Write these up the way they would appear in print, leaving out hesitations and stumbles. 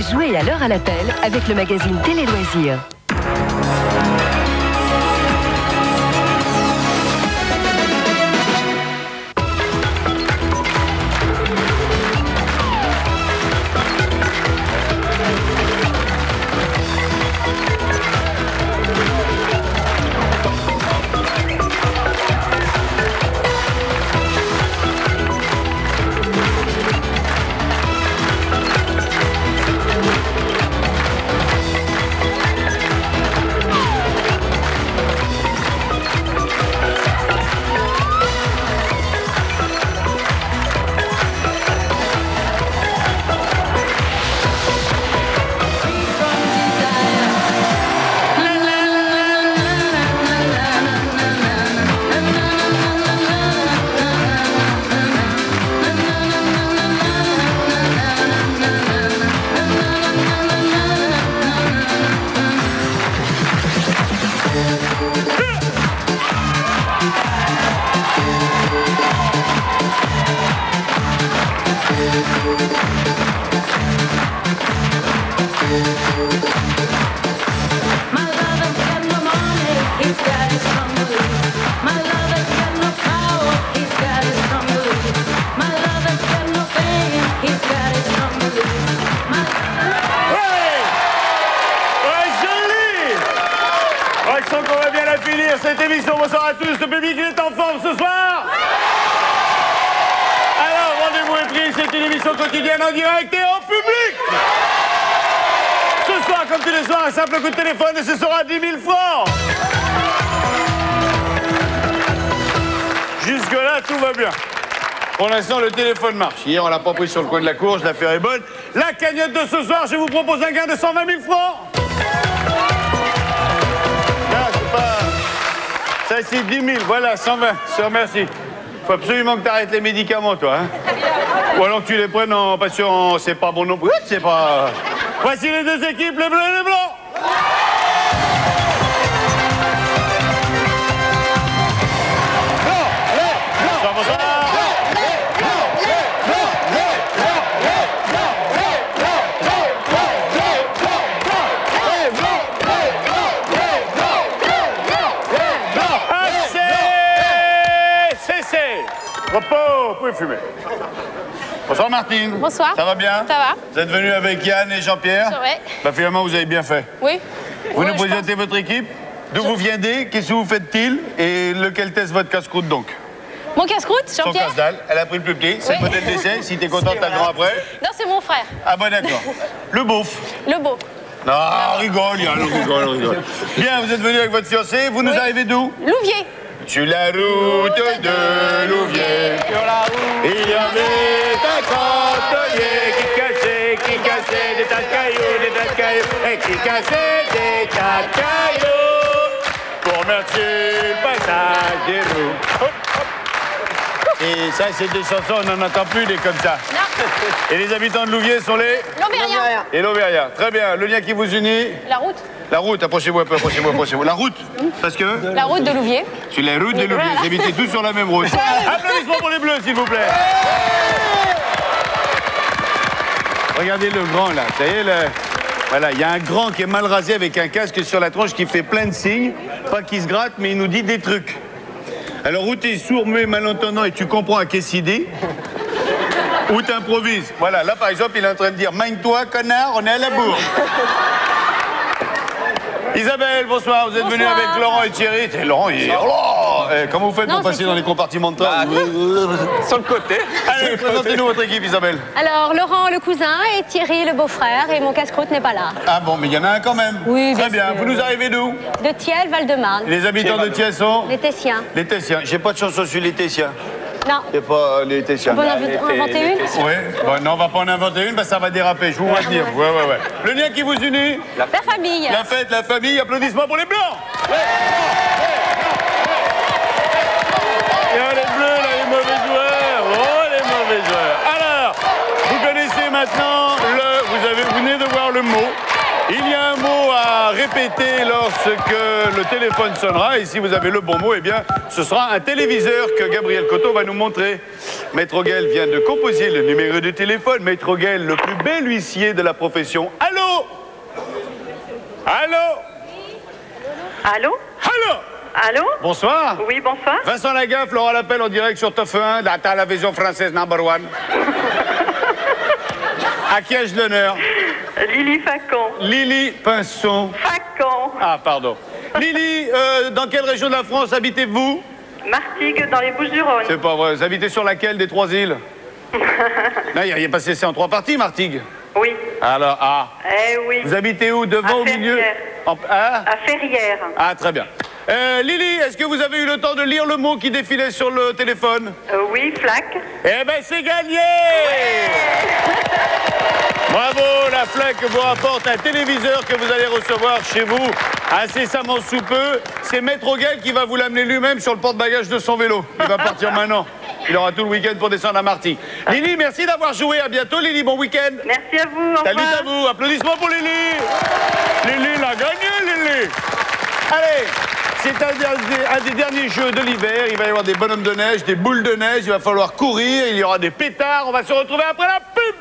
Jouez à l'heure à l'appel avec le magazine Télé Loisirs. Cette émission, bonsoir à tous, le public il est en forme ce soir. Alors, rendez-vous est pris, c'est une émission quotidienne en direct et en public. Ce soir, comme tous les soirs, un simple coup de téléphone et ce sera 10 000 francs. Jusque-là, tout va bien. Pour l'instant, le téléphone marche. Hier, on l'a pas pris sur le coin de la courge, l'affaire est bonne. La cagnotte de ce soir, je vous propose un gain de 120 000 francs. Ça, c'est 10 000, voilà, 120, je te remercie. Faut absolument que tu arrêtes les médicaments, toi, hein. Ou alors que tu les prennes en patient, c'est pas bon non plus, c'est pas... Voici les deux équipes, les bleus et les blancs. Repos, vous pouvez fumer. Bonsoir Martine. Bonsoir. Ça va bien? Ça va. Vous êtes venu avec Yann et Jean-Pierre? Oui. Bah finalement, vous avez bien fait. Oui. Vous nous présentez votre équipe? D'où vous viendez? Qu'est-ce que vous faites-il? Et lequel teste votre casse-croûte donc? Mon casse-croûte, Jean-Pierre? Son casse-dalle. Elle a pris le plus petit. C'est le modèle d'essai. Si t'es contente, t'as le grand après. Non, c'est mon frère. Ah bon, d'accord. Le beauf. Le beau. Non, rigole, Yann, rigole. Bien, vous êtes venu avec votre fiancé. Vous nous arrivez d'où? Louviers. Sur la route de Louviers, il y avait un cantonnier qui cassait des tas de cailloux, et qui cassait des tas de cailloux pour remercier le passage des roues. Hop, hop. Et ça, c'est des chansons, on n'en entend plus des comme ça. Non. Et les habitants de Louviers sont les? L'Auvérien. Et l'Auvergnat. Très bien. Le lien qui vous unit? La route. La route, approchez-vous un peu, approchez-vous. La route, parce que? La route de Louviers. Sur la route de Louviers, vous habitez tous sur la même route. Applaudissements pour les bleus, s'il vous plaît. Regardez le grand, là. Ça y est, voilà, il y a un grand qui est mal rasé avec un casque sur la tronche qui fait plein de signes. Pas qu'il se gratte, mais il nous dit des trucs. Alors, ou t'es sourd, muet, malentendant et tu comprends à quelle idée, ou t'improvises. Voilà, là, par exemple, il est en train de dire « Magne-toi, connard, on est à la bourre ». Isabelle, bonsoir, vous êtes venue avec Laurent et Thierry. Laurent, comment vous faites pour passer dans les compartiments de train? Sur le côté. Allez, présentez-nous votre équipe, Isabelle. Alors, Laurent, le cousin, et Thierry, le beau-frère, et mon casse-croûte n'est pas là. Ah bon, mais il y en a un quand même. Oui, très bien. Vous nous arrivez d'où? De Thiel, Val-de-Marne. Les habitants de Thiel sont? Les Tessiens. Les Tessiens. J'ai pas de chanson sur les Tessiens. Non. C'est pas les Tessiens. On peut en inventer une? Oui. Bon, non, on va pas en inventer une, parce que ça va déraper. Je vous vois venir. Ouais. Le lien qui vous unit? La famille. La fête, la famille. Applaudissements pour les Blancs. Et les Bleus, là, les mauvais joueurs. Oh, les mauvais joueurs. Alors, vous connaissez maintenant vous venez de voir le mot. Il y a un mot à répéter lorsque le téléphone sonnera. Et si vous avez le bon mot, eh bien, ce sera un téléviseur que Gabriel Coteau va nous montrer. Maître Oguel vient de composer le numéro de téléphone. Maître Oguel, le plus bel huissier de la profession. Allô? Allô? Allô? Allô? Allô? Bonsoir. Oui, bonsoir. Vincent Lagaffe, Laurent l'appelle en direct sur TOF 1, la télévision française number one. À qui ai-je l'honneur? Lily Facon. Lily Pinson. Facon. Ah, pardon. Lily, dans quelle région de la France habitez-vous? Martigues, dans les Bouches-du-Rhône. C'est pas vrai. Vous habitez sur laquelle des 3 îles? Non, il n'est pas cessé en 3 parties, Martigues. Oui. Alors, ah. Eh oui. Vous habitez où? Devant, au milieu? À Ferrières. Ah, très bien. Lily, est-ce que vous avez eu le temps de lire le mot qui défilait sur le téléphone? Oui, flaque. Eh ben, c'est gagné! Bravo, la flaque vous rapporte un téléviseur que vous allez recevoir chez vous incessamment sous peu. C'est Maître Oguel qui va vous l'amener lui-même sur le porte-bagages de son vélo. Il va partir maintenant. Il aura tout le week-end pour descendre à Martigues. Lily, merci d'avoir joué. À bientôt, Lily. Bon week-end. Merci à vous. Au Salut revoir. à vous. Applaudissements pour Lily. Lily l'a gagné, Lily. Allez, c'est un des derniers jeux de l'hiver. Il va y avoir des bonhommes de neige, des boules de neige. Il va falloir courir. Il y aura des pétards. On va se retrouver après la pub.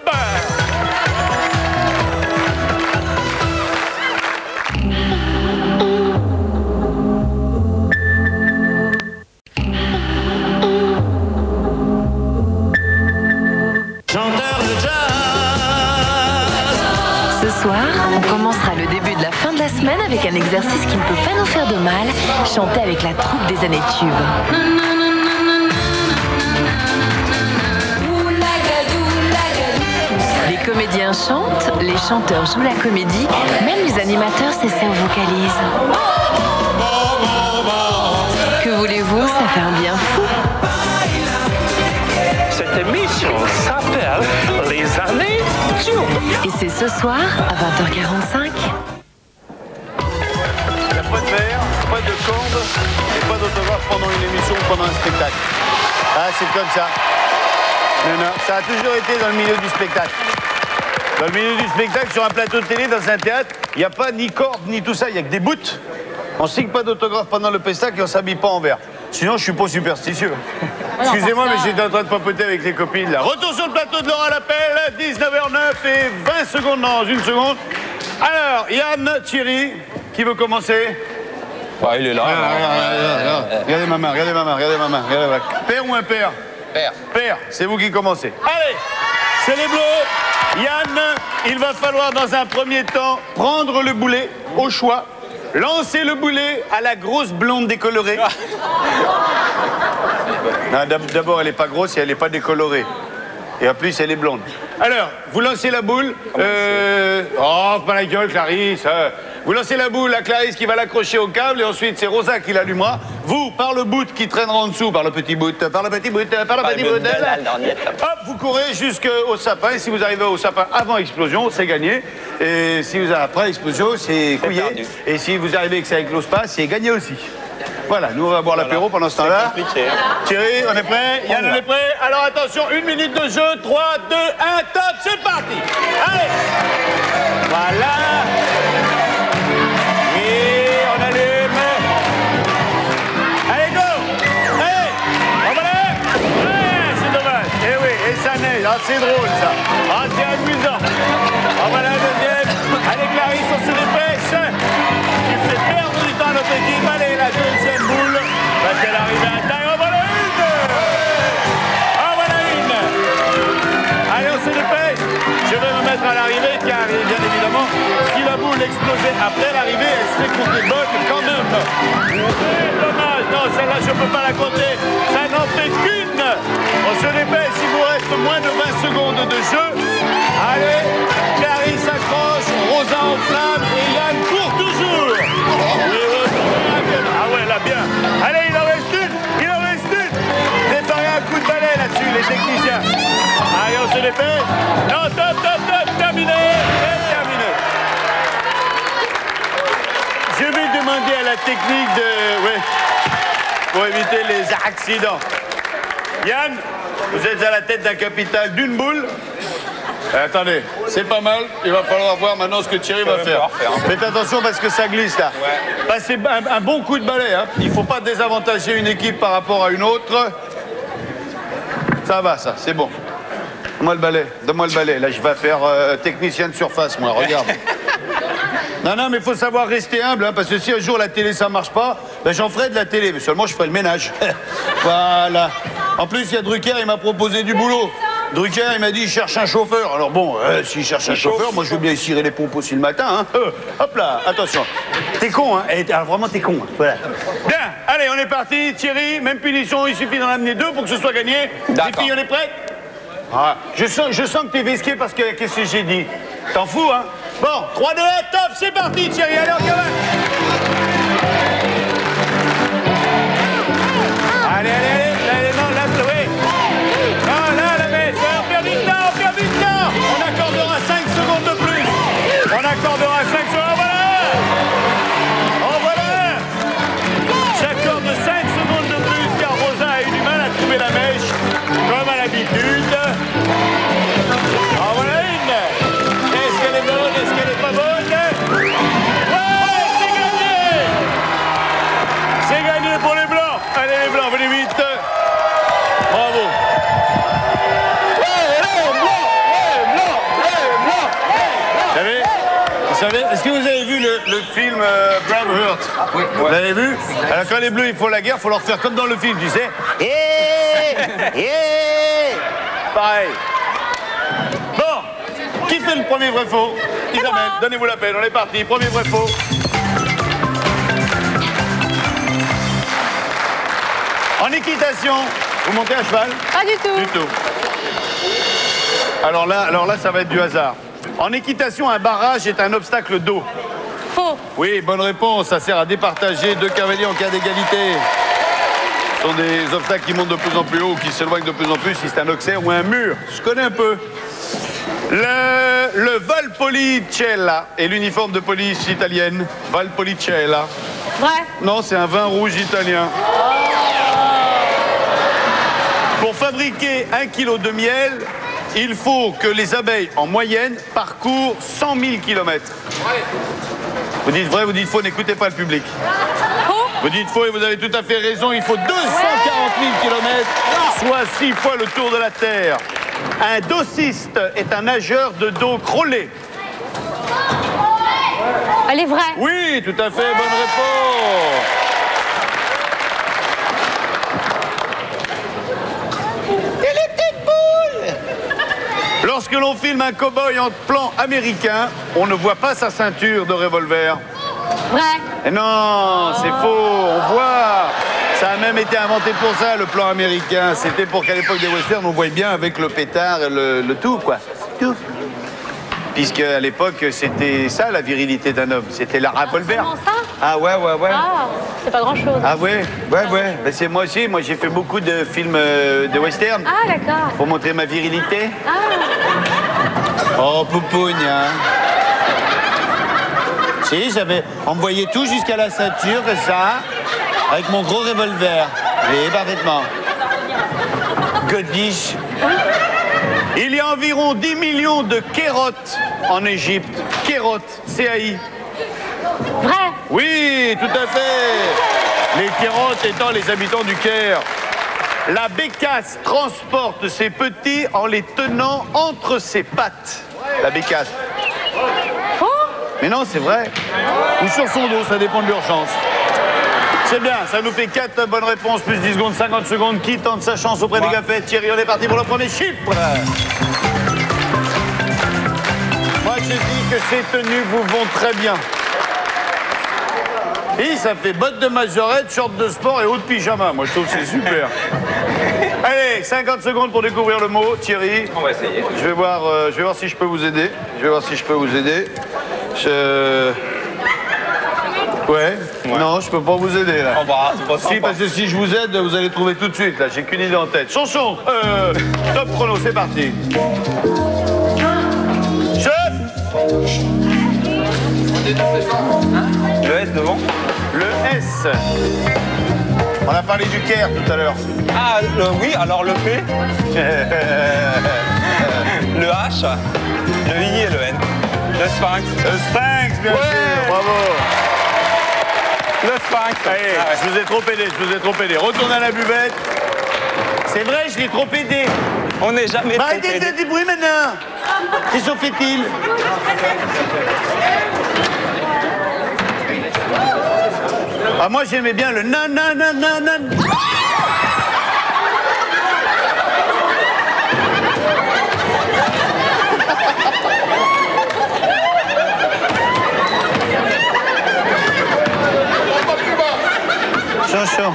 Ce soir, on commencera le début de la fin de la semaine avec un exercice qui ne peut pas nous faire de mal, chanter avec la troupe des années tubes. Les comédiens chantent, les chanteurs jouent la comédie, même les animateurs s'essaient aux vocalises. Que voulez-vous, ça fait un bien fou. Cette émission s'appelle Les Années Tubes. Et c'est ce soir à 20h45. Il n'y a pas de verre, pas de corde et pas d'autographe pendant une émission ou pendant un spectacle. Ah, c'est comme ça. Non, non, ça a toujours été dans le milieu du spectacle. Dans le milieu du spectacle, sur un plateau de télé, dans un théâtre, il n'y a pas ni corde ni tout ça, il n'y a que des bouts. On signe pas d'autographe pendant le spectacle et on s'habille pas en verre. Sinon, je suis pas superstitieux. Excusez-moi, mais j'étais en train de papoter avec les copines là. Retour sur le plateau de Laurent l'appel, 19h09 et 20 secondes dans une seconde. Alors, Yann, Thierry, qui veut commencer? Bah, il est là. Regardez ma main, regardez ma main, regardez ma main. Regardez ma main. Père ou impair? Père. Père, c'est vous qui commencez. Allez, c'est les bleus. Yann, il va falloir dans un premier temps prendre le boulet au choix. Lancer le boulet à la grosse blonde décolorée. Non, d'abord, elle n'est pas grosse et elle n'est pas décolorée. Et en plus, elle est blonde. Alors, vous lancez la boule. Oh, pas la gueule, Clarisse. Vous lancez la boule à Clarisse qui va l'accrocher au câble et ensuite c'est Rosa qui l'allumera. Vous, par le bout qui traînera en dessous, par le petit bout, par le petit bout, par le petit bout. Hop, vous courez jusqu'au sapin. Et si vous arrivez au sapin avant explosion, c'est gagné. Et si vous arrivez après explosion, c'est couillé. Et si vous arrivez et que ça éclose pas, c'est gagné aussi. Voilà, nous on va boire l'apéro pendant ce temps-là. Thierry, on est prêt? Yann, on est prêt? Alors attention, 1 minute de jeu, 3, 2, 1, top, c'est parti! Allez! Voilà! Et on allume! Allez, go! Allez! On va là! Ouais, c'est dommage! Eh oui, et ça neige, ah, c'est drôle ça! Ah, c'est amusant! On va la deuxième! Allez, Clarisse, on se dépêche! Tu fais perdre du temps à notre équipe. Allez, la deuxième boule. Va-t-elle arriver à taille? En voilà une! En voilà une! Allez, on se dépêche. Je vais me mettre à l'arrivée, car bien évidemment, si la boule explosait après l'arrivée, elle serait comptée bonne quand même. C'est dommage. Non, celle-là, je ne peux pas la compter. Ça n'en fait qu'une. On se dépêche, il vous reste moins de 20 secondes de jeu. Allez, Clarisse s'accroche, Rosa en flamme et Yann court toujours. Ah ouais, là, bien. Allez, il en reste une. Il en reste une. Préparez un coup de balai là-dessus, les techniciens. Allez, on se dépêche. Non, top, top, top, terminé. Et terminé. Je vais demander à la technique de... Ouais, pour éviter les accidents. Yann, vous êtes à la tête d'un capital d'une boule. Attendez, c'est pas mal. Il va falloir voir maintenant ce que Thierry va faire. Faites attention parce que ça glisse là. Ouais. Passez un bon coup de balai. Hein. Il ne faut pas désavantager une équipe par rapport à une autre. Ça va, ça, c'est bon. Donne-moi le balai, donne-moi le balai. Là, je vais faire technicien de surface, moi, regarde. Non, mais il faut savoir rester humble, hein, parce que si un jour la télé, ça marche pas, ben, j'en ferai de la télé, mais seulement je ferai le ménage. Voilà. En plus, il y a Drucker, il m'a proposé du boulot. Drucker, il m'a dit, il cherche un chauffeur. Alors bon, s'il cherche un chauffeur, moi, je veux bien cirer les pompes aussi le matin. Hein. Hop là, attention. T'es con, hein. Alors vraiment, t'es con. Hein. Voilà. Bien, allez, on est parti. Thierry, même punition, il suffit d'en amener 2 pour que ce soit gagné. Les filles, on est prêtes? Ah, je sens que t'es vesqué parce que qu'est-ce que j'ai dit? T'en fous, hein? Bon, 3, 2, 1, top, c'est parti, Thierry, allez, on y va. Allez, non, là, oui. Non, là, la messe, on perd du temps, On accordera 5 secondes de plus. On accordera 5 secondes, voilà. J'accorde 5 secondes de plus, car Rosa a eu du mal à trouver la mèche, comme à l'habitude. Ah, voilà une. Est-ce qu'elle est bonne? Est-ce qu'elle est pas bonne? Ouais, c'est gagné! C'est gagné pour les Blancs. Allez, les Blancs, venez vite. Bravo. Vous savez, est-ce que vous avez vu le film Braveheart? Oui. Vous l'avez vu? Alors quand les Bleus ils font la guerre, il faut leur faire comme dans le film, tu sais. Pareil. Bon, qui fait le premier vrai faux? Isabelle, donnez-vous la peine, on est parti. Premier vrai faux. En équitation, vous montez à cheval? Pas du tout. Du tout. Alors là, ça va être du hasard. En équitation, un barrage est un obstacle d'eau. Faux. Oui, bonne réponse. Ça sert à départager 2 cavaliers en cas d'égalité. Ce sont des obstacles qui montent de plus en plus haut, qui s'éloignent de plus en plus, si c'est un auxerre ou un mur. Je connais un peu. Le Valpolicella est l'uniforme de police italienne. Valpolicella. Vrai. Non, c'est un vin rouge italien. Pour fabriquer 1 kilo de miel, il faut que les abeilles, en moyenne, parcourent 100 000 km. Vous dites vrai, vous dites faux, n'écoutez pas le public. Faux. Vous dites faux et vous avez tout à fait raison, il faut 240 000 km, soit 6 fois le tour de la Terre. Un dossiste est un nageur de dos crawlé. Elle est vraie. Oui, tout à fait, bonne réponse. Lorsque l'on filme un cow-boy en plan américain, on ne voit pas sa ceinture de revolver. Vrai. Et non, c'est faux, on voit. Ça a même été inventé pour ça, le plan américain. C'était pour qu'à l'époque des westerns, on voyait bien avec le pétard et le tout, quoi. Tout. Puisque à l'époque, c'était ça la virilité d'un homme, c'était la revolver. Comment ça? Ah ouais. Ah, c'est pas grand-chose. Ah ouais. Ben, c'est moi aussi, moi j'ai fait beaucoup de films de western. Ah, d'accord. Pour montrer ma virilité. Ah. Oh, poupougne, hein. Si, on me voyait tout jusqu'à la ceinture, que ça, avec mon gros revolver. Oui, parfaitement. Godiche. Il y a environ 10 millions de kérotes en Égypte. Kérotes, C-A-I. Vrai. Oui, tout à fait. Les kérotes étant les habitants du Caire. La bécasse transporte ses petits en les tenant entre ses pattes. La bécasse. Faux. Mais non, c'est vrai. Ou sur son dos, ça dépend de l'urgence. C'est bien, ça nous fait 4 bonnes réponses, plus 10 secondes, 50 secondes. Qui tente sa chance auprès des gaffettes? Thierry, on est parti pour le premier chiffre. Moi, je dis que ces tenues vous vont très bien. Et ça fait bottes de majorette, short de sport et haut de pyjama. Moi, je trouve que c'est super. Allez, 50 secondes pour découvrir le mot. Thierry. On va essayer. Je vais voir si je peux vous aider. Ouais. Non, je peux pas vous aider là. Oh bah, c'est pas Si, sympa. parce que si je vous aide, vous allez trouver tout de suite là. J'ai qu'une idée en tête. Chanson. Top chrono, c'est parti. Chef. Le S devant. Le S. On a parlé du Caire tout à l'heure. Ah, oui, alors le P. Le H, le I et le N. Le sphinx. Le sphinx, bien sûr, bravo. Le sphinx. Allez, je vous ai trop aidé, Retournez à la buvette. C'est vrai, je l'ai trop aidé. On n'est jamais Bah, arrêtez de faire du bruit maintenant. Qu'est-ce qu'on fait-il? Ah, moi, j'aimais bien le nan. Chaud.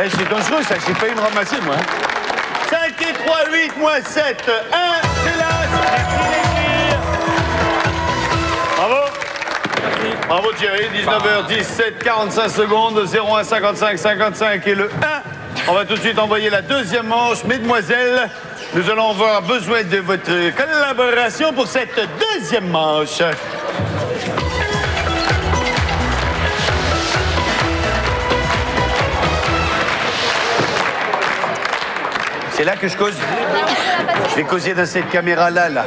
C'est dangereux ça, j'ai failli me ramasser moi. 5 et 3, 8, moins 7, 1, c'est là, bravo. Bravo Thierry, 19h17, 45 secondes, 01 55 55 et le 1. On va tout de suite envoyer la deuxième manche. Mesdemoiselles, nous allons avoir besoin de votre collaboration pour cette deuxième manche. C'est là que je cause. Je vais causer dans cette caméra-là, là.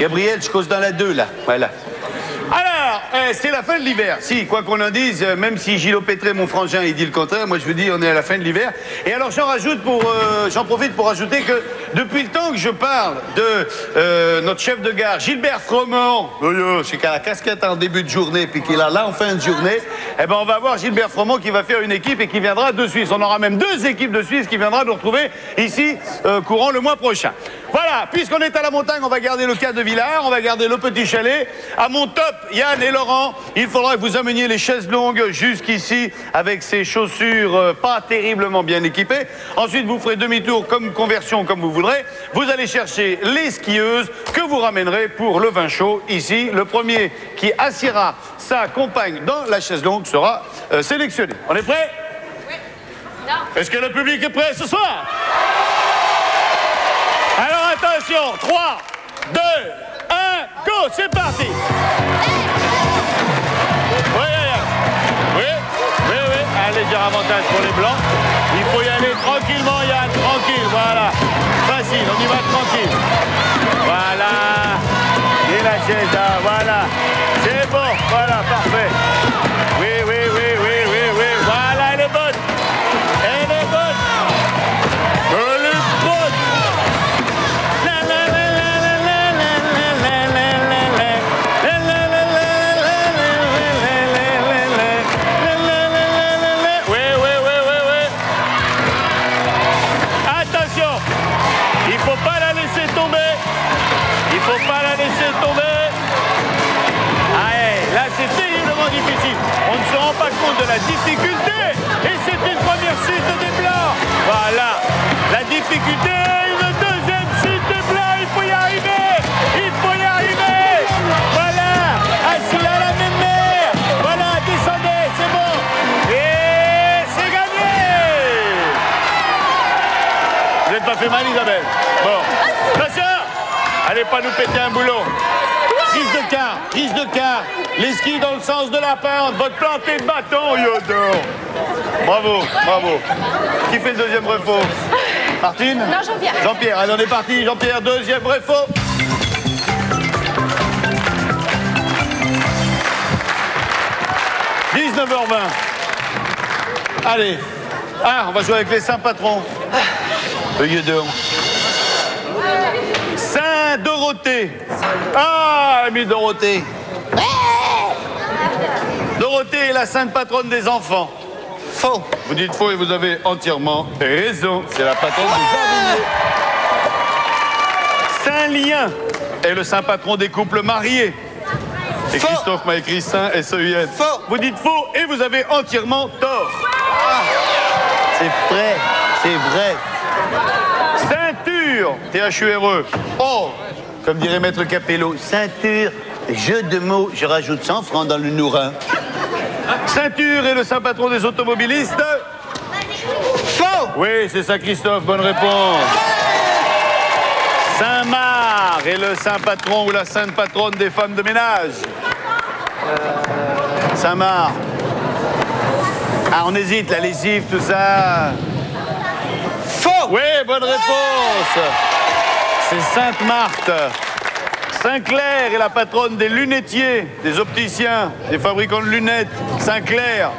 Gabriel, je cause dans la 2, là. Voilà. Alors, c'est la fin de l'hiver. Si, quoi qu'on en dise, même si Gilles Pétré, mon frangin, il dit le contraire, moi je vous dis, on est à la fin de l'hiver. Et alors, j'en profite pour ajouter que depuis le temps que je parle de notre chef de gare, Gilbert Fromont, c'est qu'à la casquette en début de journée, puis qu'il a là en fin de journée, eh ben, on va voir Gilbert Fromont qui va faire une équipe et qui viendra de Suisse. On aura même 2 équipes de Suisse qui viendra nous retrouver ici, courant le mois prochain. Voilà, puisqu'on est à la montagne, on va garder le cas de Villars, on va garder le petit chalet. À mon top, Yann et Laurent, il faudra que vous ameniez les chaises longues jusqu'ici avec ces chaussures pas terriblement bien équipées. Ensuite, vous ferez demi-tour comme conversion, comme vous voudrez. Vous allez chercher les skieuses que vous ramènerez pour le vin chaud ici. Le premier qui assiera sa compagne dans la chaise longue sera sélectionné. On est prêt? Oui. Est-ce que le public est prêt ce soir? Alors attention, 3, 2, 1, go, c'est parti. Oui, un léger avantage pour les blancs. Il faut y aller tranquillement, Yann, tranquille, voilà. Facile, on y va tranquille. Voilà. Et la chaise là, voilà. C'est bon, voilà, parfait. Oui, voilà, elle est bonne. Elle est bonne. Elle est bonne. De la difficulté et c'est une première chute des blancs. Voilà, la difficulté, une deuxième chute des blancs, il faut y arriver, voilà, assis à la même mer, voilà, descendez, c'est bon, et c'est gagné. Vous n'êtes pas fait mal, Isabelle? Bon, attention, allez pas nous péter un boulot. Prise de quart, les skis dans le sens de la pente, votre planté de bâton, Yodo. Bravo. Qui fait le deuxième vrai faux? Martine? Non, Jean-Pierre. Jean-Pierre, allez, on est parti. Jean-Pierre, deuxième vrai faux. « 19h20. Allez. On va jouer avec les saints patrons. Yodo. Saint-Dorothée. Ami Dorothée. Dorothée est la sainte patronne des enfants. Faux. Vous dites faux et vous avez entièrement raison. C'est la patronne des jardiniers. Saint-Lien est le saint patron des couples mariés. Et faux. Christophe m'a écrit Saint S-E-U-N. Faux. Vous dites faux et vous avez entièrement tort. C'est vrai. Ceinture, T-H-U-R-E. Oh, comme dirait Maître Capello, ceinture, jeu de mots, je rajoute 100 francs dans le nourrin. Ceinture est le saint patron des automobilistes. Faux. Oui, c'est ça, Christophe, bonne réponse. Saint-Marc est le saint patron ou la sainte patronne des femmes de ménage. Saint-Marc. Ah, on hésite, la lessive, tout ça. Faux. Oui, bonne réponse. C'est Sainte-Marthe. Saint-Clair est la patronne des lunetiers, des opticiens, des fabricants de lunettes. Saint-Clair.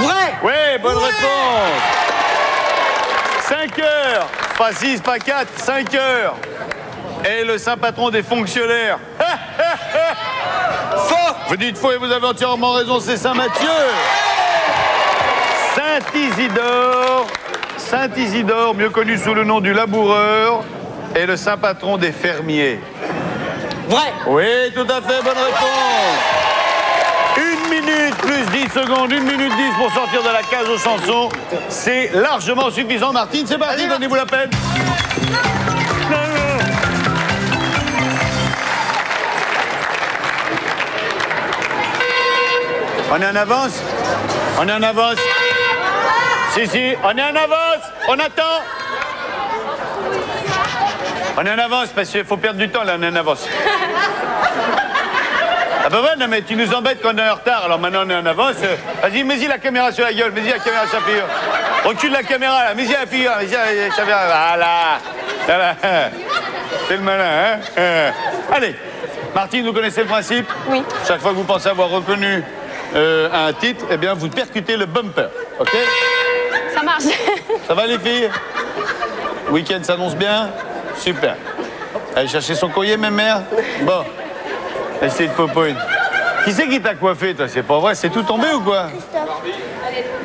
Vrai. Oui, bonne réponse. 5 heures. Pas 6, pas 4, 5 heures. Et le saint patron des fonctionnaires. Faux. Vous dites faux et vous avez entièrement raison, c'est Saint-Mathieu. Saint-Isidore. Saint-Isidore, mieux connu sous le nom du laboureur, est le saint patron des fermiers. Vrai. Oui, tout à fait, bonne réponse. 1 minute plus 10 secondes, 1 minute 10 pour sortir de la case aux chansons. C'est largement suffisant. Martine, c'est parti, donnez-vous la peine. On est en avance. On est en avance. Si, on est en avance. On attend. On est en avance parce qu'il faut perdre du temps là, on est en avance. Ah bah ouais, non mais tu nous embêtes quand on est en retard, alors maintenant on est en avance. Vas-y, mets-y la caméra sur la gueule, mets-y la caméra sur la figure. Recule la caméra là, mets-y la figure, mets-y la caméra, voilà. C'est le malin, hein. Allez, Martine, vous connaissez le principe? Oui. Chaque fois que vous pensez avoir reconnu un titre, eh bien vous percutez le bumper, ok? Ça marche. Ça va les filles? Le week-end s'annonce bien? Super. Allez chercher son courrier, même mère? Bon. Essayez de popoine. Qui c'est qui t'a coiffé, toi? C'est pas vrai, c'est tout tombé ou quoi? Christophe.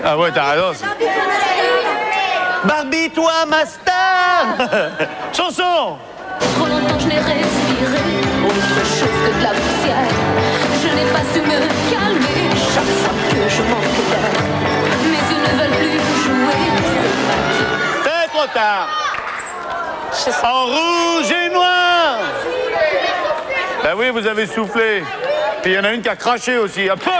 Ah ouais, t'as raison. Barbie, toi, ma star. Chanson. Trop longtemps je n'ai respiré autre chose que de la poussière. Je n'ai pas su me calmer chaque fois que je manque d'air. Mes yeux ne veulent plus jouer. C'est trop tard. En rouge et noir. Ben oui, vous avez soufflé. Puis il y en a une qui a craché aussi. Un peu.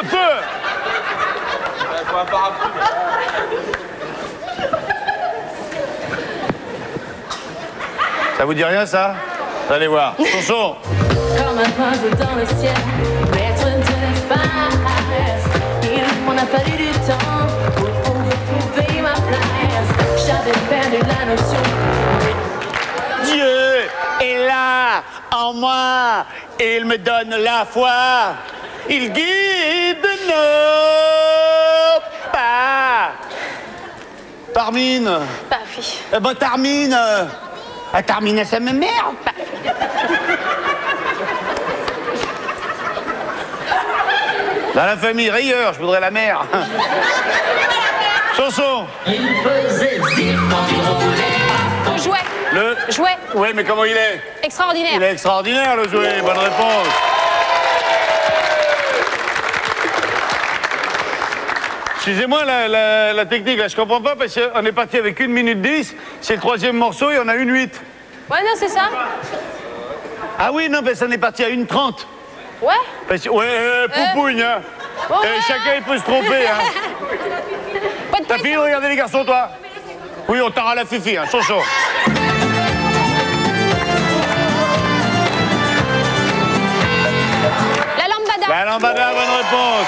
Ça vous dit rien, ça? Vous allez voir. Chanson. Comme un oiseau dans le ciel, maître de l'espace. Il m'en a fallu du temps pour retrouver ma place. J'avais perdu la notion. Dieu est là, en moi, il me donne la foi, il guide nos pas. Tarmine. Bah oui. Eh ben Tarmine. Tarmine, ça me merde. Dans la famille Rayeur, je voudrais la mère. Chanson. Jouet. Le Jouet. Oui, mais comment il est? Extraordinaire. Il est extraordinaire, le jouet. Bonne réponse. Excusez-moi, la technique, là, je comprends pas, parce qu'on est parti avec 1 minute 10. C'est le 3e morceau et on a 1 8. Ouais, non, c'est ça. Ah oui, non, parce qu'on est parti à 1 30. Ouais. Parce que, ouais, poupougne, hein. Ouais. Chacun, il peut se tromper, hein. Pas de T'as fini de regarder les garçons, toi? Oui, on t'aura la fifi, hein, chaud. La lambada. La lambada, bonne réponse.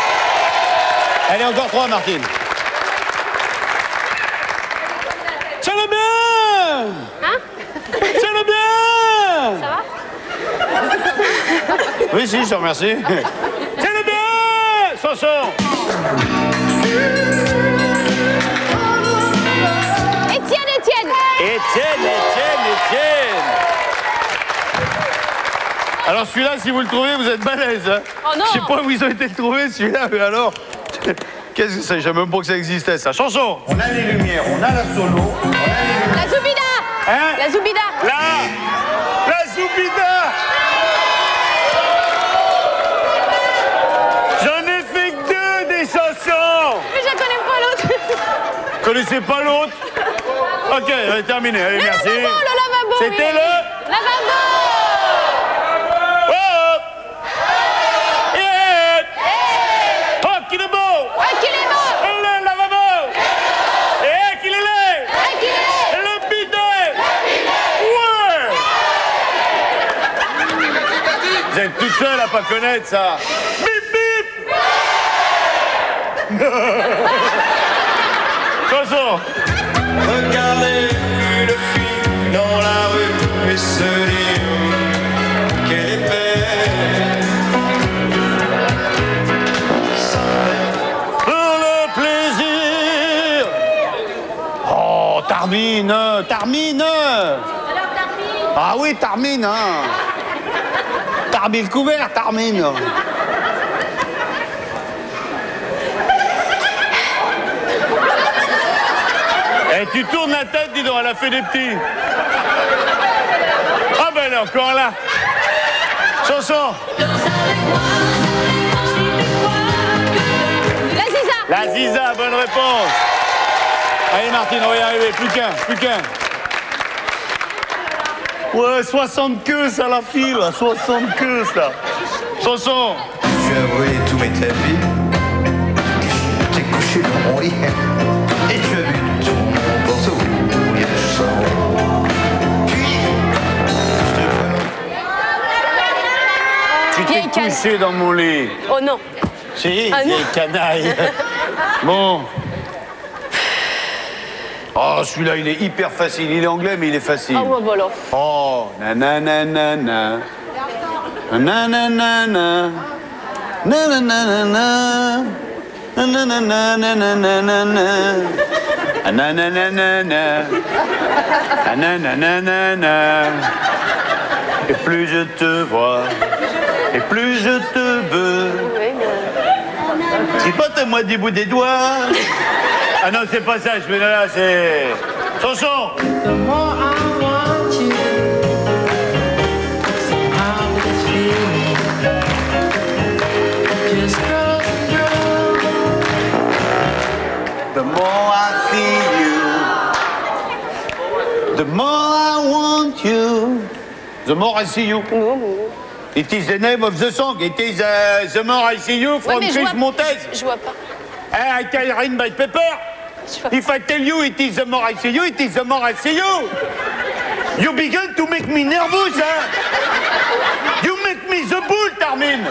Allez, encore 3, Martine. Ça va bien. Hein? Ça va bien. Ça va? Oui, si, je te remercie. Ça va bien. Chanson. Étienne. Alors celui-là, si vous le trouvez, vous êtes balèze. Hein. Oh non. Je sais pas où ils ont été le trouver, celui-là, mais alors... Qu'est-ce que c'est? Je savais même pas que ça existait, ça. Chanson. On a les lumières, on a la solo, on a les lumières. La Zoubida. Hein? La Zoubida. La Zoubida. J'en ai fait que 2 des chansons. Mais je connais pas l'autre. Vous connaissez pas l'autre? Ok, on est terminé. Allez, merci. Le lavabo. C'était oui. le... Lavabo. Oh! Yeah! Ok! êtes toute seule à pas connaître ça. Bip bip. Chanson. Regardez une fille dans la rue et se dire qu'elle est belle. Pour le plaisir. Oh, Tarmine, Tarmine. Ah oui, Tarmine, hein. Tarmine couvert, Tarmine. Eh, tu tournes la tête, dis donc, elle a fait des petits. Ah ben elle est encore là. Chanson. La Ziza. La Ziza, bonne réponse. Allez Martine, on va y arriver, plus qu'un, plus qu'un. Ouais, 60 queues ça la file, 60 queues ça. Chanson. Tu as brûlé tous mes tapis, t'es couché dans mon lit, et tu as bu ton porte-bouille de sang. Puis, Tu t'es couché dans mon lit. Oh non. Si, Ah, non. vieille canaille. Bon. Oh, celui-là, il est hyper facile. Il est anglais, mais il est facile. Ah ouais, voilà. Oh, nananana. Nananana. Nananana. Nananana. Nananana. Nananana. Et plus je te vois, et plus je te veux. Oui, mais... C'est pas à moi du bout des doigts. Ah non, c'est pas ça, je mets là, c'est... Chanson. The more I see you, the more I want you, the more I see you. It is the name of the song. It is the more I see you from mais Chris Montez. Je vois pas. I can read by paper. If I tell you it is the more I see you, it is the more I see you. You begin to make me nervous, huh? You make me the bull, Tarmine.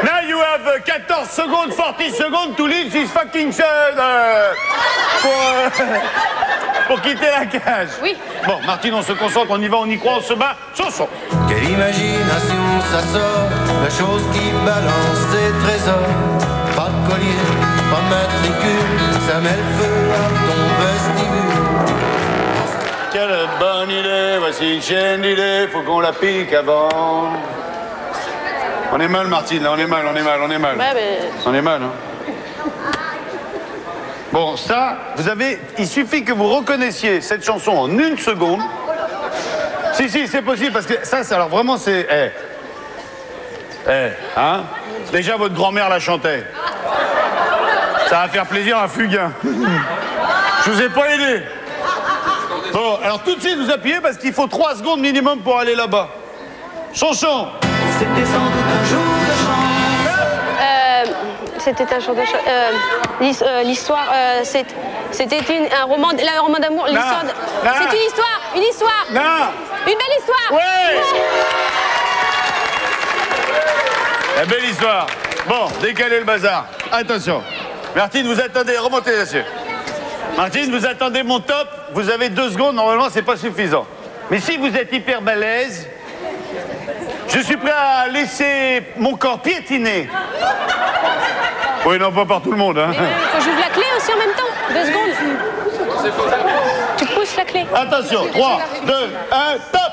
Now you have 14 secondes, 40 secondes to leave this fucking pour quitter la cage. Oui. Bon, Martine, on se concentre, on y va, on y croit, on se bat. Chanson. quelle imagination ça sort, la chose qui balance ses trésors. Pas de collier, pas de matricule, ça met le feu à ton vestibule. Quelle bonne idée, voici une chaîne d'idées, faut qu'on la pique avant. On est mal, Martine, là, on est mal. Ouais, mais... On est mal, hein. Bon, ça, vous avez... Il suffit que vous reconnaissiez cette chanson en 1 seconde. Si, c'est possible, parce que ça, alors vraiment, c'est... hein? Déjà, votre grand-mère la chantait. Ça va faire plaisir à Fugain. Je vous ai pas aidé. Bon, alors tout de suite, vous appuyez, parce qu'il faut 3 secondes minimum pour aller là-bas. Chanson. C'était sans doute un jour de chance. C'était un jour de chance. L'histoire, c'était un roman d'amour. L'histoire. C'est une histoire. Une histoire. Non. Une belle histoire. Ouais. La belle histoire. Bon, décalez le bazar. Attention. Martine, vous attendez, remontez là-dessus. Martine, vous attendez mon top. Vous avez 2 secondes, normalement, c'est pas suffisant. Mais si vous êtes hyper balèze, je suis prêt à laisser mon corps piétiner. Oui, non, pas par tout le monde, hein. Mais faut que j'ouvre la clé aussi en même temps. 2 secondes. Tu pousses la clé. Attention, 3, 2, 1, top.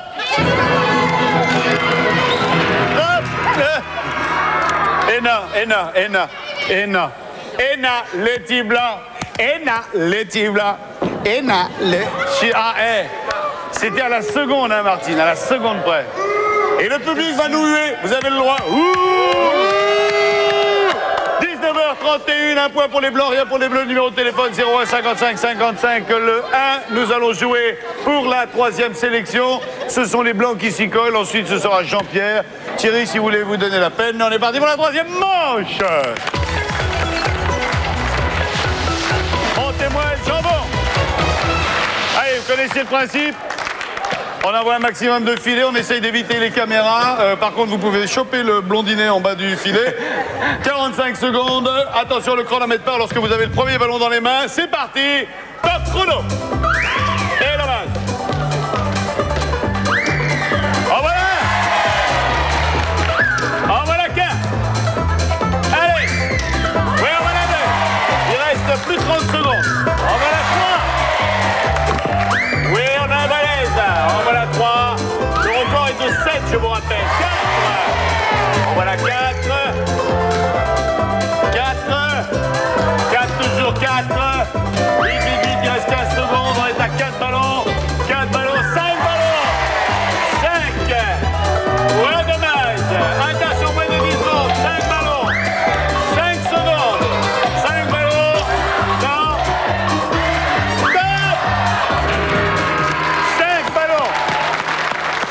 Top. Ena, Letty Blanc. C'était à la seconde, hein, Martine, à la seconde près. Et le public va nous huer, vous avez le droit. 19h31, un point pour les blancs, rien pour les bleus. Numéro de téléphone 01 55 55 le 1. Nous allons jouer pour la 3e sélection. Ce sont les blancs qui s'y collent. Ensuite, ce sera Jean-Pierre. Thierry, si vous voulez vous donner la peine. On est parti pour la 3e manche. Montez-moi le jambon. Allez, vous connaissez le principe. On envoie un maximum de filets, on essaye d'éviter les caméras. Par contre, vous pouvez choper le blondinet en bas du filet. 45 secondes. Attention, le chronomètre part lorsque vous avez le premier ballon dans les mains. C'est parti. Top chrono. Et la balle. En voilà. En voilà qu'un. Allez. Oui, en voilà deux. Il reste plus de 30 secondes. En voilà trois. Oui, on a un balèze. En voilà 3. Le record est de 7, je vous rappelle. 4. En voilà 4. 4, toujours 4. Vite, il reste 15 secondes. On est à 4 ballons. 4 ballons, 5 ballons. 5. Ouais, dommage. Attention, moins de 10 secondes. 5 ballons. 5 secondes. 5 ballons. Non. Stop. 5 ballons.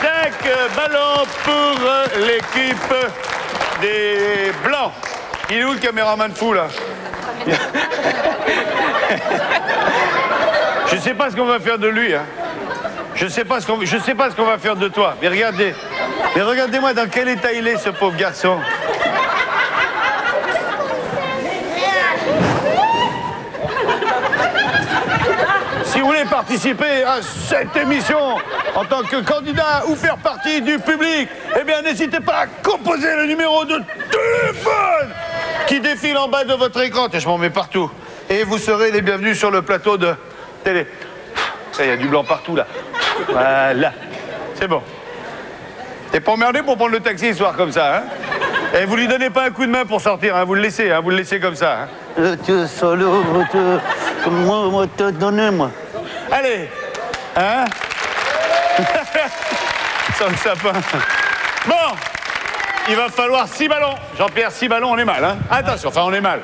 5 ballons pour l'équipe des Blancs. Il est où le caméraman fou, là? Je sais pas ce qu'on va faire de lui, hein. Je sais pas ce qu'on va faire de toi. Mais regardez-moi dans quel état il est, ce pauvre garçon. Si vous voulez participer à cette émission en tant que candidat ou faire partie du public, eh bien, n'hésitez pas à composer le numéro de téléphone qui défile en bas de votre écran. Je m'en mets partout. Et vous serez les bienvenus sur le plateau de télé. Ça, il y a du blanc partout, là. Voilà. C'est bon. T'es pas emmerdé pour prendre le taxi ce soir comme ça, hein? Et vous lui donnez pas un coup de main pour sortir, hein? Vous le laissez comme ça, hein? Tu salaud, moi, te donner, moi. Allez, hein? Sans le sapin. Bon, il va falloir 6 ballons. Jean-Pierre, 6 ballons, on est mal, hein? Attention, enfin, on est mal.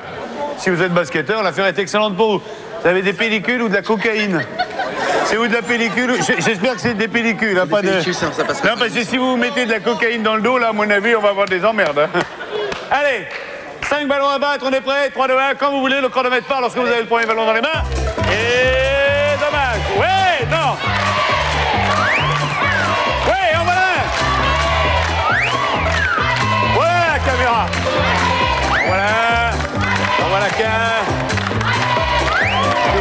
Si vous êtes basketteur, l'affaire est excellente pour vous. Vous avez des pellicules ou de la cocaïne? C'est où de la pellicule? J'espère que c'est des pellicules, hein, pas de... Ça passe Non, parce que si vous mettez de la cocaïne dans le dos, là, à mon avis, on va avoir des emmerdes. Hein. Allez, 5 ballons à battre, on est prêt? 3, 2, 1, quand vous voulez, le chronomètre part lorsque vous avez le premier ballon dans les mains. Et dommage. Ouais, non. Ouais, en voilà un. Voilà la caméra. Voilà. En voilà qu'un.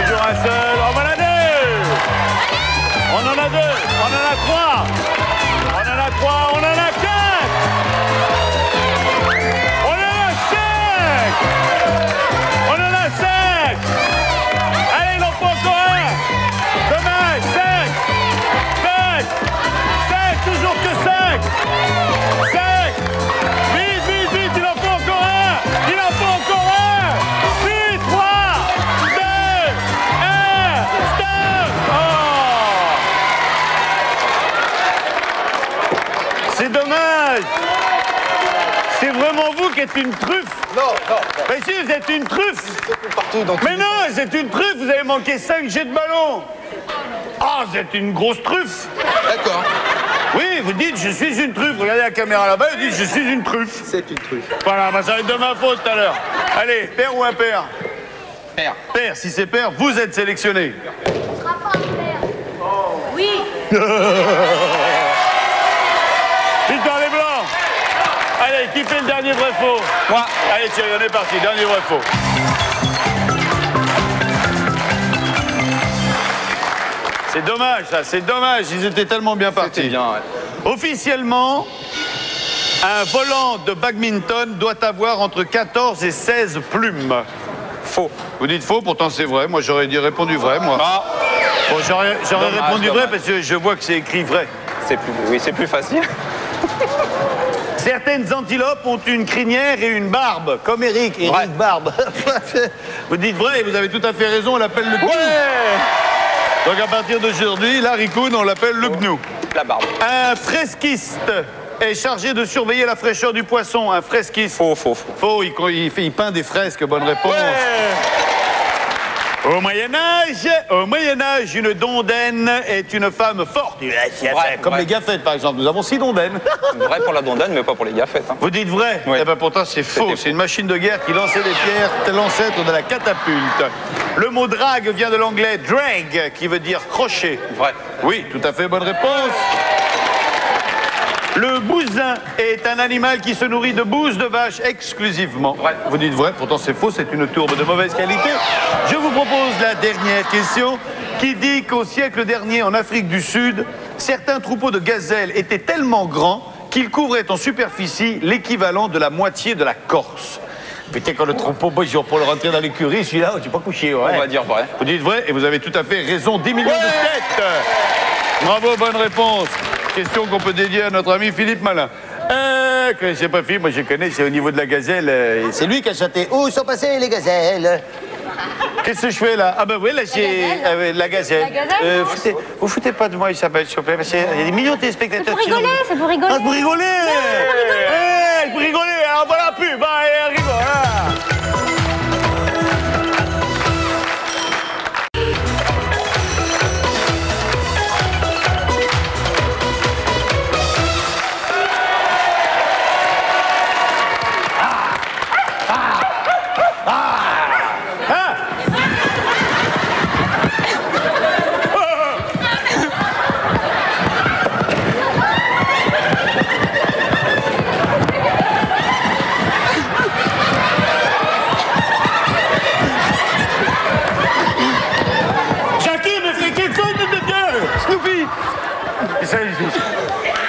Toujours un seul. En voilà deux. On en a 2. On en a 3. On en a 3. On en a 4. On en a 5. On en a 5. Allez, il en faut encore un. Dommage. 5. 5. 5. Toujours que 5. 5. Vite, vite, vite. Il en faut encore un. Il en faut encore un. 8, 3, 2, 1. Stop. C'est dommage. C'est vraiment vous qui êtes une truffe. Non. Mais si, vous êtes une truffe. Partout dans Mais non, c'est une truffe. Vous avez manqué 5 jets de ballon. Ah, vous êtes une grosse truffe. D'accord. Oui, vous dites, je suis une truffe. Regardez la caméra là-bas, vous dites, je suis une truffe. C'est une truffe. Voilà, bah, ça va être de ma faute tout à l'heure. Allez, père ou impair? Père. Père, si c'est père, vous êtes sélectionné. Oui. Victoire les Blancs. Allez, qui fait le dernier vrai-faux? Moi. Allez Thierry, on est parti, dernier vrai-faux. C'est dommage ça, c'est dommage, ils étaient tellement bien partis. C'était bien, ouais. Officiellement, un volant de badminton doit avoir entre 14 et 16 plumes. Faux. Vous dites faux, pourtant c'est vrai, moi j'aurais répondu vrai, moi. Ah, Bon, j'aurais Dommage, répondu vrai dommage. parce que je vois que c'est écrit vrai. c'est plus facile. Certaines antilopes ont une crinière et une barbe, comme Eric. Eric Ouais. Barbe. Vous dites vrai et vous avez tout à fait raison, on l'appelle le gnou. Donc à partir d'aujourd'hui, Larry Coon, on l'appelle le gnou. La barbe. Un fresquiste est chargé de surveiller la fraîcheur du poisson. Un fresquiste. Faux. Faux, il peint des fresques, bonne réponse. Au Moyen-Âge, une dondaine est une femme forte. Comme les gaffettes, par exemple. Nous avons 6 dondaines. Vrai pour la dondaine, mais pas pour les gaffettes. Hein. Vous dites vrai? Oui. Eh ben pourtant, c'est faux. C'est une machine de guerre qui lançait des pierres, tel l'ancêtre de la catapulte. Le mot drague vient de l'anglais drag, qui veut dire crochet. Vrai. Oui, tout à fait, bonne réponse. Le bousin est un animal qui se nourrit de bouse de vache exclusivement. Vrai. Vous dites vrai, pourtant c'est faux, c'est une tourbe de mauvaise qualité. Je vous propose la dernière question qui dit qu'au siècle dernier, en Afrique du Sud, certains troupeaux de gazelles étaient tellement grands qu'ils couvraient en superficie l'équivalent de la moitié de la Corse. Putain, quand le troupeau, bonjour, pour le rentrer dans l'écurie, celui-là, je suis pas couché. Ouais. On va dire vrai. Vous dites vrai et vous avez tout à fait raison. 10 millions de têtes. Bravo, bonne réponse. Question qu'on peut dédier à notre ami Philippe Malin. Connaissez pas Philippe, moi je connais, c'est au niveau de la gazelle. C'est lui qui a chanté « Où sont passées les gazelles ?» Qu'est-ce que je fais là? Ah ben oui, là c'est la gazelle. La gazelle, Vous foutez pas de moi, Isabelle, s'il vous plaît, parce qu'il y a des millions de téléspectateurs. C'est pour rigoler, c'est pour rigoler. Ah, c'est pour rigoler. C'est pour rigoler. Alors voilà la pub, allez, rigole.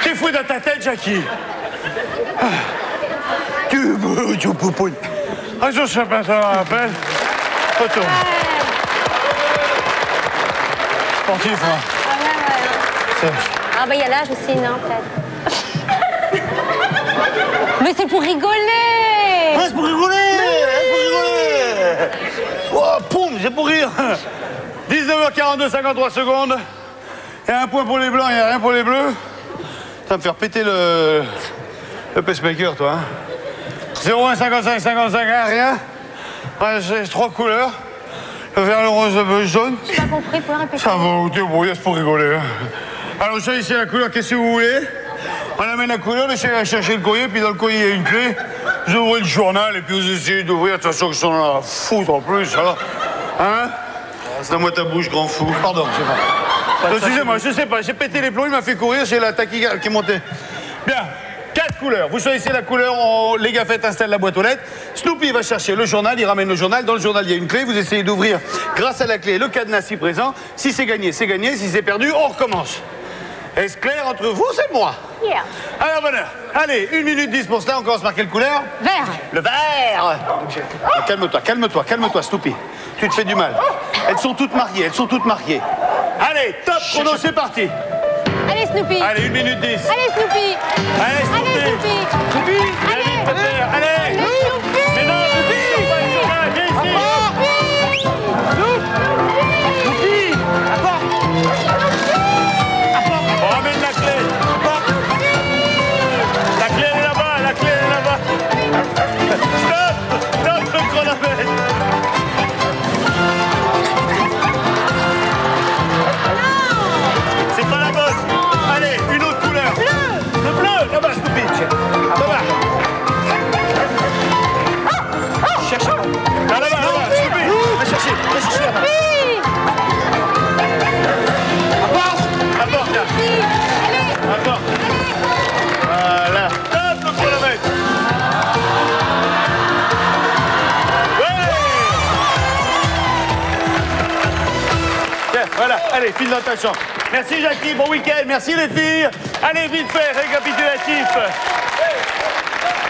T'es fou dans ta tête, Jackie. Tu poupounes. Ah, je sais pas, ça me rappelle. Retourne. Sportif, moi. Ah bah il y a l'âge aussi, non, peut-être. Mais c'est pour rigoler. Ah, c'est pour rigoler. Oh, poum, c'est pour rire. 19h42, 53 secondes. Il y a un point pour les blancs, il n'y a rien pour les bleus. Ça va me faire péter le pacemaker, toi. Hein. 01, 55, 55, rien. Ouais, c'est 3 couleurs. Le vert, le rose, le bleu, le jaune. J'ai pas compris, pour répéter. Ça va, vous débrouillez, c'est pour rigoler. Hein. Alors, je ici la couleur, qu'est-ce que vous voulez? On amène la couleur, on essaie de chercher le courrier, puis dans le courrier, il y a une clé. Vous ouvrez le journal, et puis vous essayez d'ouvrir, de toute façon, qu'ils sont là à foutre en plus, alors. Hein? Donne-moi ta bouche, grand fou. Pardon, je sais pas. Excusez-moi, je sais pas, j'ai pété les plombs, il m'a fait courir, j'ai la tachycardie qui est montée. Bien, 4 couleurs. Vous choisissez la couleur, les gaffettes installent la boîte aux lettres. Snoopy va chercher le journal, il ramène le journal. Dans le journal, il y a une clé, vous essayez d'ouvrir grâce à la clé le cadenas si présent. Si c'est gagné, c'est gagné. Si c'est perdu, on recommence. Est-ce clair entre vous, c'est moi? Yeah. Alors, bonheur. Allez, 1 minute 10 pour cela, on commence par quelle couleur? Vert. Le vert. Ah, calme-toi, Snoopy. Tu te fais du mal. Elles sont toutes mariées, Allez, top, chrono, c'est parti. Allez, Snoopy. Allez, 1 minute 10. Allez, Snoopy. Allez, Snoopy. Allez, Snoopy. Snoopy, allez, allez. Mais non, Snoopy, viens ici. Snoopy, apporte. On ramène la clé. La clé, elle est là-bas, Stop, le chronomètre. C'est pas la bonne. Allez, une autre couleur. Le bleu, là-bas, Snoopy. Là-bas. Cherche. Là-bas, Snoopy. Va chercher là-bas. Apporte, là. Apporte. Voilà. Stop, le chronomètre. Tiens, voilà, allez, file dans ta chambre. Merci Jackie, bon week-end, merci les filles. Allez, vite fait, récapitulatif.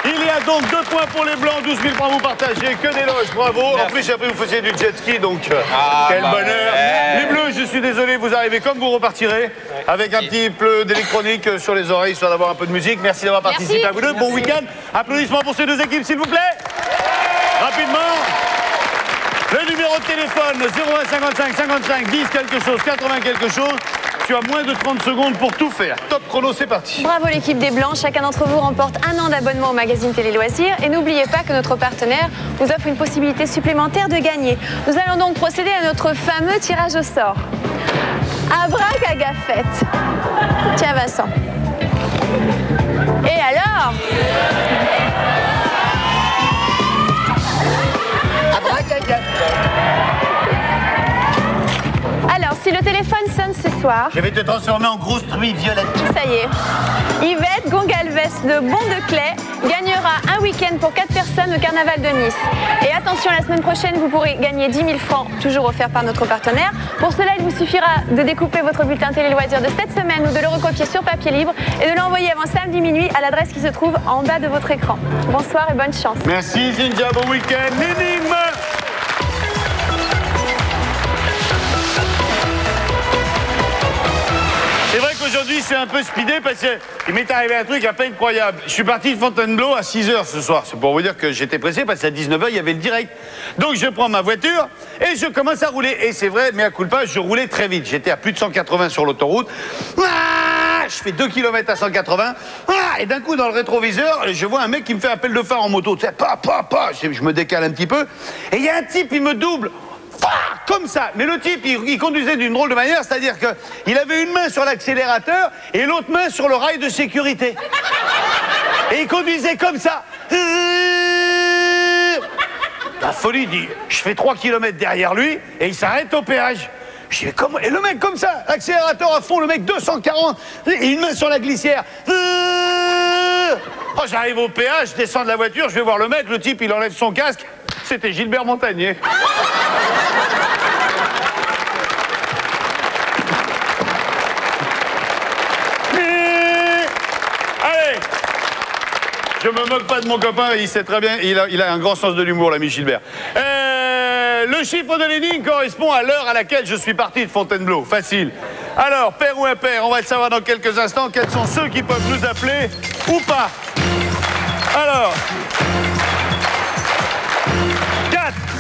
Il y a donc 2 points pour les blancs, 12 000 francs vous partagez, que d'éloges, bravo. En plus, j'ai appris que vous faisiez du jet ski, donc quel bonheur. Les bleus, je suis désolé, vous arrivez comme vous repartirez, avec un petit peu d'électronique sur les oreilles, histoire d'avoir un peu de musique. Merci d'avoir participé à vous deux, bon week-end. Applaudissements pour ces 2 équipes, s'il vous plaît. Rapidement. Le numéro de téléphone, 01 55 55 10 quelque chose, 80 quelque chose. tu as moins de 30 secondes pour tout faire. Top chrono, c'est parti. Bravo l'équipe des Blancs, chacun d'entre vous remporte 1 an d'abonnement au magazine Télé Loisirs. Et n'oubliez pas que notre partenaire vous offre une possibilité supplémentaire de gagner. Nous allons donc procéder à notre fameux tirage au sort. Abracagafette. Tiens Vincent. Et alors? Alors, si le téléphone sonne ce soir... Je vais te transformer en grosse truie violette. Ça y est. Yvette Gongalves de Bon-de-Clay gagnera un week-end pour 4 personnes au Carnaval de Nice. Et attention, la semaine prochaine, vous pourrez gagner 10 000 francs, toujours offerts par notre partenaire. Pour cela, il vous suffira de découper votre bulletin Télé Loisirs de cette semaine ou de le recopier sur papier libre et de l'envoyer avant samedi minuit à l'adresse qui se trouve en bas de votre écran. Bonsoir et bonne chance. Merci Cynthia, bon week-end. L'énigme. C'est vrai qu'aujourd'hui, c'est un peu speedé parce qu'il m'est arrivé un truc un peu incroyable. Je suis parti de Fontainebleau à 6 h ce soir. C'est pour vous dire que j'étais pressé parce qu'à 19 h, il y avait le direct. Donc, je prends ma voiture et je commence à rouler. Et c'est vrai, mais à culpa, je roulais très vite. J'étais à plus de 180 sur l'autoroute. Je fais 2 km à 180. Et d'un coup, dans le rétroviseur, je vois un mec qui me fait appel de phare en moto. Tu sais, je me décale un petit peu. Et il y a un type, il me double. Comme ça, mais le type il conduisait d'une drôle de manière, c'est-à-dire qu'il avait une main sur l'accélérateur et l'autre main sur le rail de sécurité. Et il conduisait comme ça. La folie dit, je fais 3 km derrière lui et il s'arrête au péage. Je dis, comment? Et le mec comme ça, accélérateur à fond, le mec 240, et une main sur la glissière. Oh, j'arrive au péage, je descends de la voiture, je vais voir le mec, le type il enlève son casque. C'était Gilbert Montagnier. Allez, je me moque pas de mon copain, il sait très bien, il a un grand sens de l'humour, l'ami Gilbert. Le chiffre de l'énigme correspond à l'heure à laquelle je suis parti de Fontainebleau. Facile. Alors, pair ou impair, on va le savoir dans quelques instants. Quels sont ceux qui peuvent nous appeler ou pas? Alors...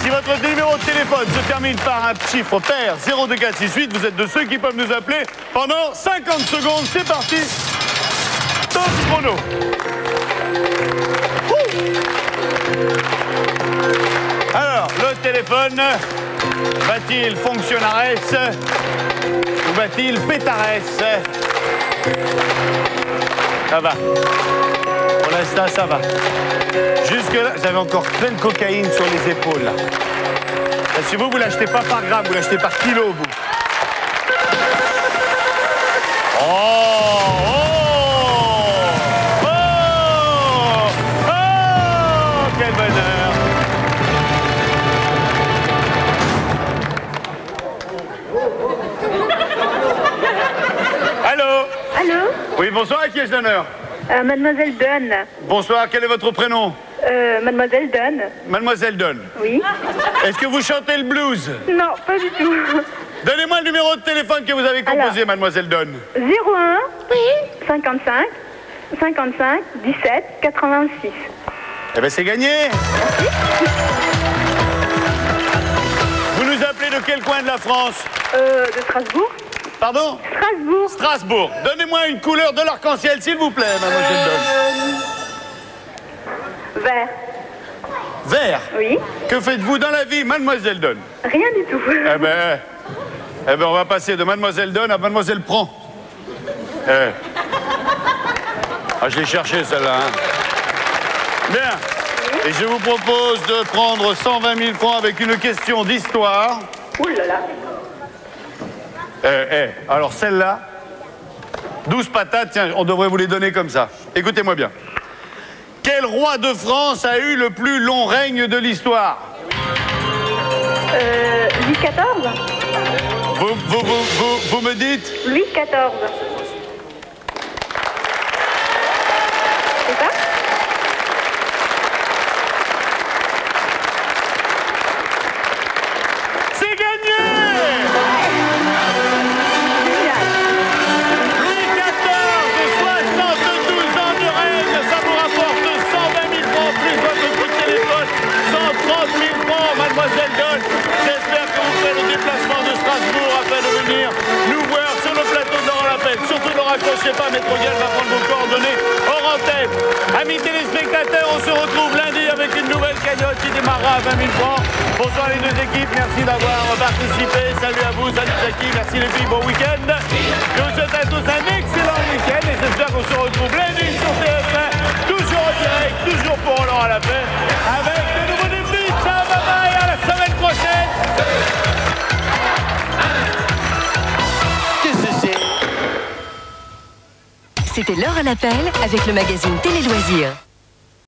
Si votre numéro de téléphone se termine par un chiffre pair 02468, vous êtes de ceux qui peuvent nous appeler pendant 50 secondes. C'est parti. Top chrono. Alors, le téléphone, va-t-il fonctionnares ou va-t-il pétares? Ça va. Pour l'instant, ça va. Jusque-là, j'avais encore plein de cocaïne sur les épaules, là. Et si vous l'achetez pas par gramme, vous l'achetez par kilo, vous. Oh, oh, oh, oh, quel bonheur. Allô? Allô? Oui, bonsoir, à qui ai-je l'honneur? Mademoiselle Dunn. Bonsoir, quel est votre prénom? Mademoiselle Dunn. Mademoiselle Dunn. Oui. Est-ce que vous chantez le blues? Non, pas du tout. Donnez-moi le numéro de téléphone que vous avez composé, alors, Mademoiselle Dunn. 01 55 55 17 86. Eh bien, c'est gagné. Vous nous appelez de quel coin de la France? De Strasbourg. Pardon? Strasbourg. Strasbourg. Donnez-moi une couleur de l'arc-en-ciel, s'il vous plaît, Mademoiselle Dunn. Vert. Vert? Oui. Que faites-vous dans la vie, Mademoiselle Dunn? Rien du tout. Eh ben, on va passer de Mademoiselle Dunn à Mademoiselle Prend. Ah, je l'ai cherché, celle-là. Hein. Bien. Et je vous propose de prendre 120 000 francs avec une question d'histoire. Ouh là là. Alors celle-là, 12 patates, tiens, on devrait vous les donner comme ça. Écoutez-moi bien. Quel roi de France a eu le plus long règne de l'histoire? Louis XIV. Vous me dites? Louis XIV. C'est ça? C'est gagné! Louis XIV, 72 ans de règne, ça vous rapporte 120 000 francs plus votre coup de téléphone, 130 000 francs, Mademoiselle Dunn. J'espère que vous ferez le déplacement de Strasbourg afin de venir nous voir sur le plateau de cherchez pas, Maître Giel va prendre vos coordonnées hors antenne. Amis téléspectateurs, on se retrouve lundi avec une nouvelle cagnotte qui démarrera à 20 000 francs. Bonsoir les deux équipes, merci d'avoir participé. Salut à vous, salut Jackie, merci les filles, bon week-end. Je vous souhaite à tous un excellent week-end et j'espère qu'on se retrouve lundi sur TF1, toujours en direct, toujours pour Roland à la paix, avec de nouveaux défis. Ciao, bye bye, à la semaine prochaine. C'était l'heure à l'appel avec le magazine Télé Loisirs.